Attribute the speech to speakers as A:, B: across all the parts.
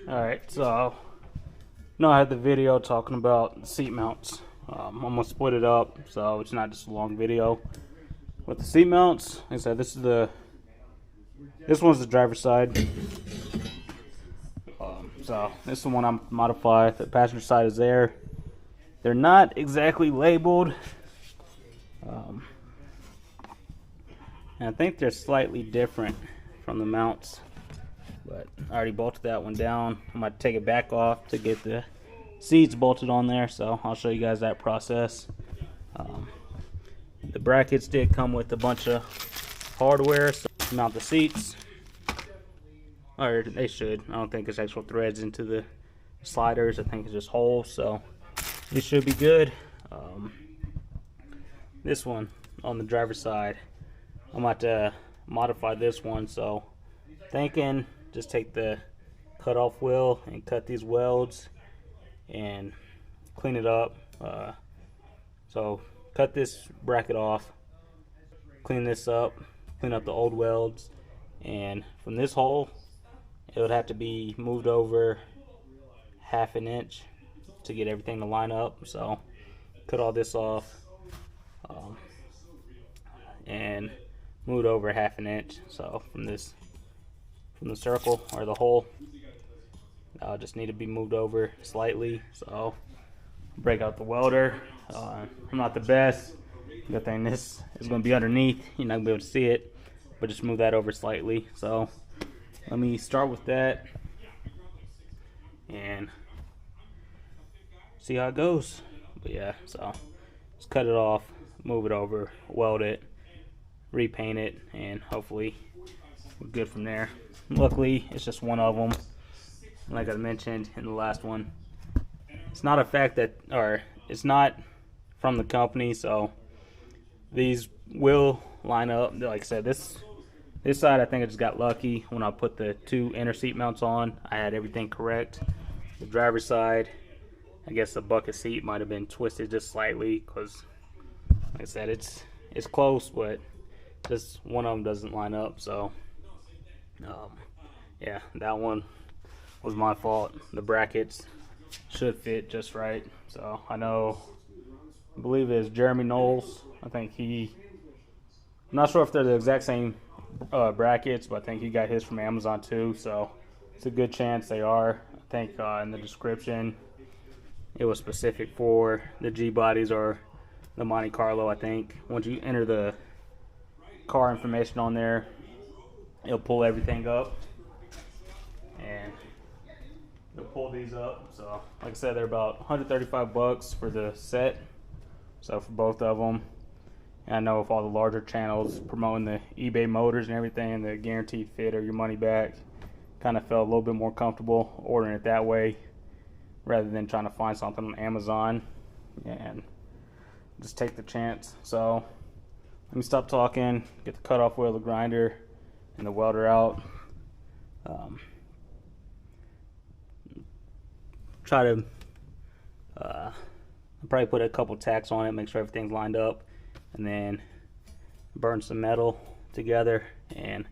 A: Alright, so I had the video talking about seat mounts. I'm gonna split it up so it's not just a long video. With the seat mounts, like I said, this one's the driver's side. So this is the one I'm modified. The passenger side is there. They're not exactly labeled. And I think they're slightly different from the mounts. But I already bolted that one down. I'm going to take it back off to get the seats bolted on there. So I'll show you guys that process. The brackets did come with a bunch of hardware. So mount the seats. Or they should. I don't think it's actual threads into the sliders. I think it's just holes. So it should be good. This one on the driver's side, I'm about to modify this one. So thinking just take the cutoff wheel and cut these welds and clean it up. So cut this bracket off, clean this up, clean up the old welds, and from this hole it would have to be moved over ½ an inch to get everything to line up. So cut all this off and move it over ½ an inch. So from the circle or the hole, just need to be moved over slightly. So break out the welder. I'm not the best. Good thing this is going to be underneath. You're not going to be able to see it, but just move that over slightly. So let me start with that and see how it goes. But yeah, so just cut it off, move it over, weld it, repaint it, and hopefully we're good from there. Luckily, it's just one of them. Like I mentioned in the last one, it's not a fact that, or it's not from the company, so these will line up. Like I said, this side, I think I just got lucky when I put the two inner seat mounts on. I had everything correct. The driver's side, I guess the bucket seat might have been twisted just slightly because, like I said, it's close, but just one of them doesn't line up. So yeah, that one was my fault. The brackets should fit just right. So I believe it's Jeremy Knowles. I think I'm not sure if they're the exact same brackets, but I think he got his from Amazon too. So it's a good chance they are. I think in the description it was specific for the G bodies or the Monte Carlo. I think once you enter the car information on there, it'll pull everything up and it'll pull these up. So like I said, they're about 135 bucks for the set, so for both of them. And I know if all the larger channels promoting the eBay motors and everything, the guaranteed fit or your money back, kind of felt a little bit more comfortable ordering it that way rather than trying to find something on Amazon and just take the chance. So let me stop talking, get the cutoff wheel, the grinder, and the welder out. Try to I'll probably put a couple tacks on it, make sure everything's lined up, and then burn some metal together and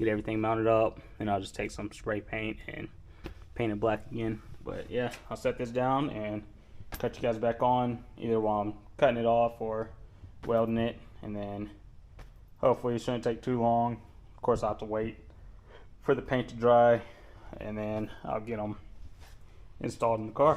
A: get everything mounted up. And I'll just take some spray paint and paint it black again. But yeah, I'll set this down and cut you guys back on either while I'm cutting it off or welding it, and then hopefully it shouldn't take too long. Of course, I'll have to wait for the paint to dry, and then I'll get them installed in the car.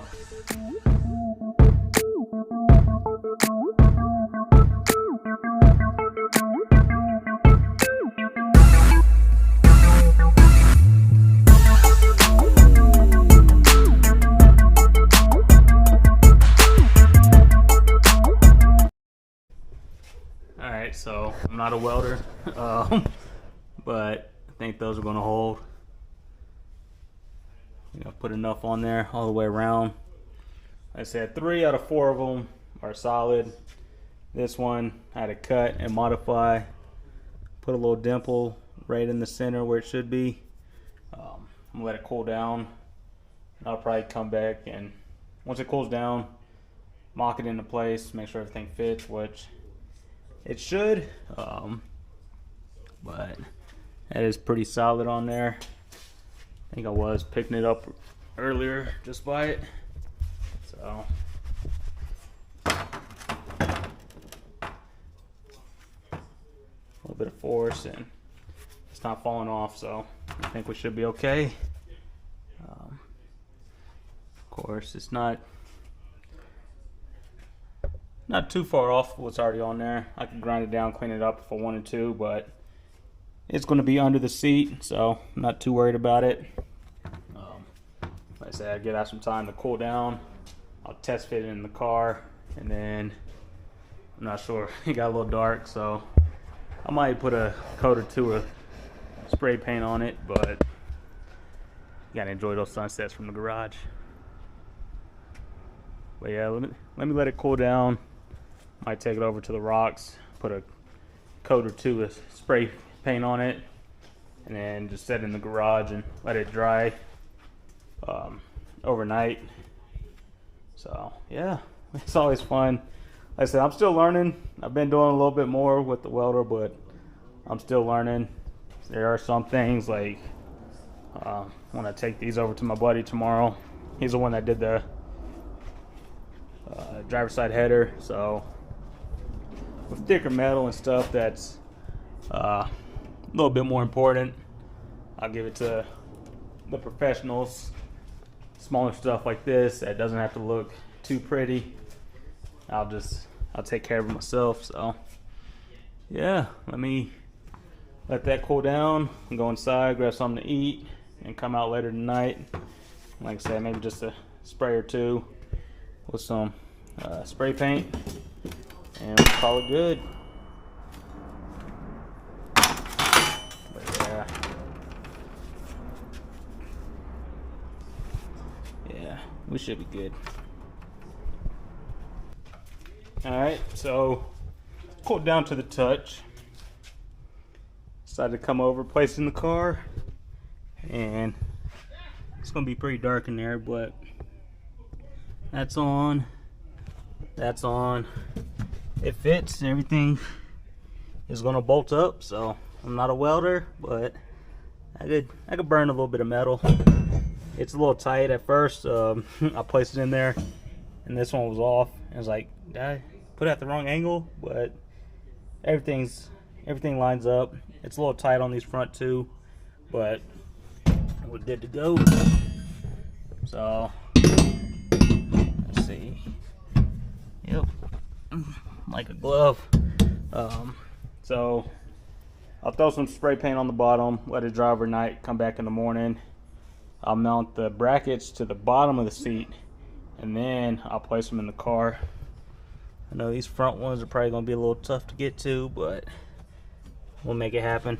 A: Alright, so I'm not a welder, but I think those are going to hold. I put enough on there all the way around. Like I said, 3 out of 4 of them are solid. This one I had to cut and modify. Put a little dimple right in the center where it should be. I'm gonna let it cool down. I'll probably come back, and once it cools down, mock it into place, make sure everything fits, which it should. But that is pretty solid on there. I think I was picking it up earlier just by it. So a little bit of force and it's not falling off, so I think we should be okay. Of course, it's not too far off what's already on there. I can grind it down, clean it up if I wanted to, but it's going to be under the seat, so I'm not too worried about it. Like I said, I give that some time to cool down. I'll test fit it in the car, and then I'm not sure. It got a little dark, so I might put a coat or two of spray paint on it, but you gotta enjoy those sunsets from the garage. But yeah, let me let it cool down. Might take it over to the rocks, put a coat or two of spray paint on it, and then just set it in the garage and let it dry overnight. So yeah, it's always fun. Like I said, I'm still learning. I've been doing a little bit more with the welder, but I'm still learning. There are some things like when I take these over to my buddy tomorrow, he's the one that did the driver's side header. So with thicker metal and stuff that's a little bit more important, I'll give it to the professionals. Smaller stuff like this that doesn't have to look too pretty, I'll take care of it myself. So yeah, let that cool down and go inside, grab something to eat, and come out later tonight. Like I said, maybe just a spray or two with some spray paint, and we'll call it good. But yeah, we should be good. Alright, so cooled down to the touch. Decided to come over, place it in the car, and it's gonna be pretty dark in there, but that's on. It fits, everything is gonna bolt up. So I'm not a welder, but I could burn a little bit of metal. It's a little tight at first. I placed it in there and this one was off. I was like, did I put it at the wrong angle? But everything lines up. It's a little tight on these front two, but we're good to go. So let's see. Yep, like a glove. So I'll throw some spray paint on the bottom, let it dry overnight, come back in the morning. I'll mount the brackets to the bottom of the seat, and then I'll place them in the car. I know these front ones are probably gonna be a little tough to get to, but we'll make it happen.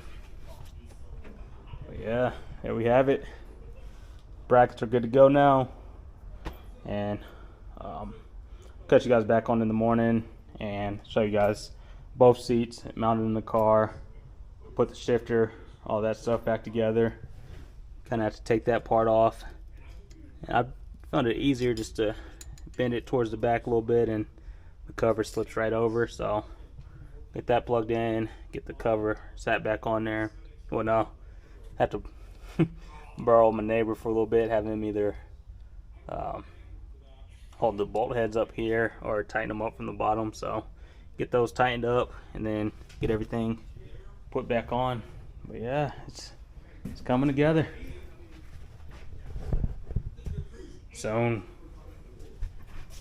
A: But yeah, there we have it. Brackets are good to go now, and cut you guys back on in the morning and show you guys both seats mounted in the car, put the shifter, all that stuff back together. Kind of have to take that part off. And I found it easier just to bend it towards the back a little bit, and the cover slips right over. So get that plugged in, get the cover sat back on there. Well, no, I have to borrow my neighbor for a little bit, have him either hold the bolt heads up here or tighten them up from the bottom. So get those tightened up and then get everything put back on. But yeah, it's coming together. Soon.